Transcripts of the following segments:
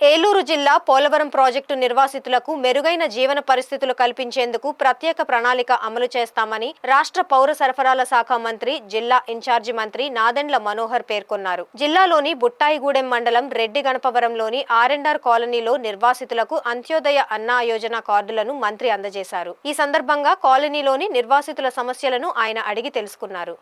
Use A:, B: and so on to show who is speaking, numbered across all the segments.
A: ఏలూరు జిల్లా పోలవరం ప్రాజెక్టు నిర్వాసితులకు మెరుగైన జీవన పరిస్థితులు కల్పించేందుకు ప్రత్యేక ప్రణాళిక అమలు చేస్తామని రాష్ట్ర పౌర సరఫరాల శాఖ మంత్రి, జిల్లా ఇన్ఛార్జి మంత్రి నాదెండ్ల మనోహర్ పేర్కొన్నారు. జిల్లాలోని బుట్టాయిగూడెం మండలం రెడ్డి గణపవరంలోని ఆర్ఎండ్ఆర్ కాలనీలో నిర్వాసితులకు అంత్యోదయ అన్నా యోజన కార్డులను మంత్రి అందజేశారు. ఈ సందర్భంగా కాలనీలోని నిర్వాసితుల సమస్యలను ఆయన అడిగి తెలుసుకున్నారు.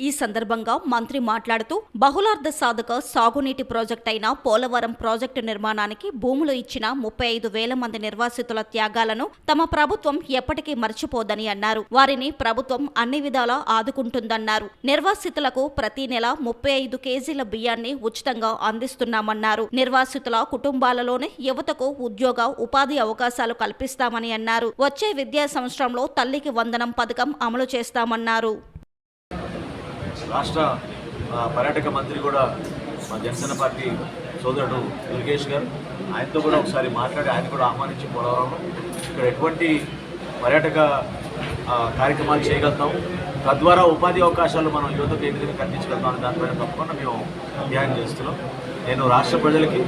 B: ఈ సందర్భంగా మంత్రి మాట్లాడుతూ బహుళార్థ సాధక సాగునీటి ప్రాజెక్ట్ అయిన పోలవరం ప్రాజెక్టు నిర్మాణానికి భూములు ఇచ్చిన 35,000 మంది నిర్వాసితుల త్యాగాలను తమ ప్రభుత్వం ఎప్పటికీ మర్చిపోదని అన్నారు. వారిని ప్రభుత్వం అన్ని విధాలా ఆదుకుంటుందన్నారు. నిర్వాసితులకు ప్రతి నెల 35 కేజీల బియ్యాన్ని ఉచితంగా అందిస్తున్నామన్నారు. నిర్వాసితుల కుటుంబాలలోని యువతకు ఉద్యోగ ఉపాధి అవకాశాలు కల్పిస్తామని అన్నారు. వచ్చే విద్యా సంవత్సరంలో తల్లికి వందనం పథకం అమలు చేస్తామన్నారు.
C: రాష్ట్ర పర్యాటక మంత్రి కూడా మా జనసేన పార్టీ సోదరుడు దుర్గేష్ గారు, ఆయనతో కూడా ఒకసారి మాట్లాడి ఆయన కూడా ఆహ్వానించి పోలవరంలో ఇక్కడ ఎటువంటి పర్యాటక కార్యక్రమాలు చేయగలుగుతాం, తద్వారా ఉపాధి అవకాశాలు మనం యువతకు ఏ విధంగా కల్పించగలుగుతాం అనే దానిపైన తప్పకుండా మేము అధ్యయనం చేస్తున్నాం. నేను రాష్ట్ర ప్రజలకి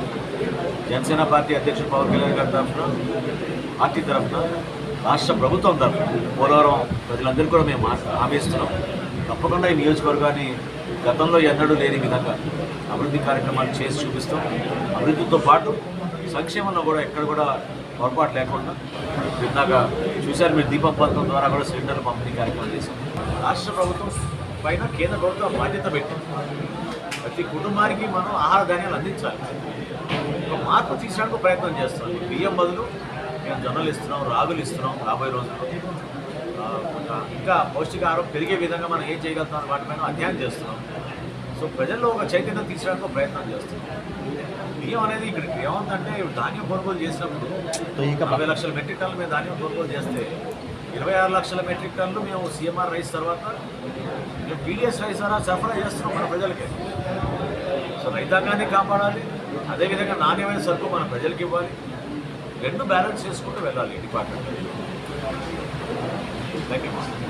C: జనసేన పార్టీ అధ్యక్షుడు పవన్ కళ్యాణ్ గారి తరఫున, పార్టీ తరఫున, రాష్ట్ర ప్రభుత్వం తరఫున పోలవరం ప్రజలందరికీ కూడా మేము హామీ ఇస్తున్నాం. తప్పకుండా ఈ నియోజకవర్గాన్ని గతంలో ఎన్నడూ లేని విధంగా అభివృద్ధి కార్యక్రమాలు చేసి చూపిస్తాం. అభివృద్ధితో పాటు సంక్షేమంలో కూడా ఎక్కడ కూడా పొరపాటు లేకుండా ఇందాక చూశారు మీరు, దీపం పథకం ద్వారా కూడా సిలిండర్లు పంపిణీ కార్యక్రమం చేశాం. రాష్ట్ర ప్రభుత్వం పైన కేంద్ర ప్రభుత్వం బాధ్యత పెట్టింది. ప్రతి కుటుంబానికి మనం ఆహార ధాన్యాలు అందించాలి. ఒక మార్పు తీసడానికి ప్రయత్నం చేస్తున్నాం. బియ్యం బదులు మేము జొన్నలు ఇస్తున్నాం, రాగులు ఇస్తున్నాం. రాబోయే రోజుల్లో ఇంకా పౌష్టికాహారం పెరిగే విధంగా మనం ఏం చేయగలుగుతాం వాటిపైన అధ్యయనం చేస్తున్నాం. సో ప్రజల్లో ఒక చైతన్యం తీర్చడానికి ప్రయత్నం చేస్తున్నాం. బియ్యం అనేది ఇక్కడ ఏముందంటే ధాన్యం కొనుగోలు చేసినప్పుడు 40 లక్షల మెట్రిక్ టన్నులు మేము ధాన్యం కొనుగోలు చేస్తే 26 లక్షల మెట్రిక్ టన్నులు మేము సీఎంఆర్ రైస్ తర్వాత మేము పీడిఎస్ రైస్ ద్వారా సరఫరా చేస్తున్నాం మన ప్రజలకి. సో రైతాంగాన్ని కాపాడాలి, అదేవిధంగా నాణ్యమైన సరుకు మన ప్రజలకి ఇవ్వాలి. రెండు బ్యాలెన్స్ చేసుకుంటూ వెళ్ళాలి ఈ డిపార్ట్మెంట్. Thank you.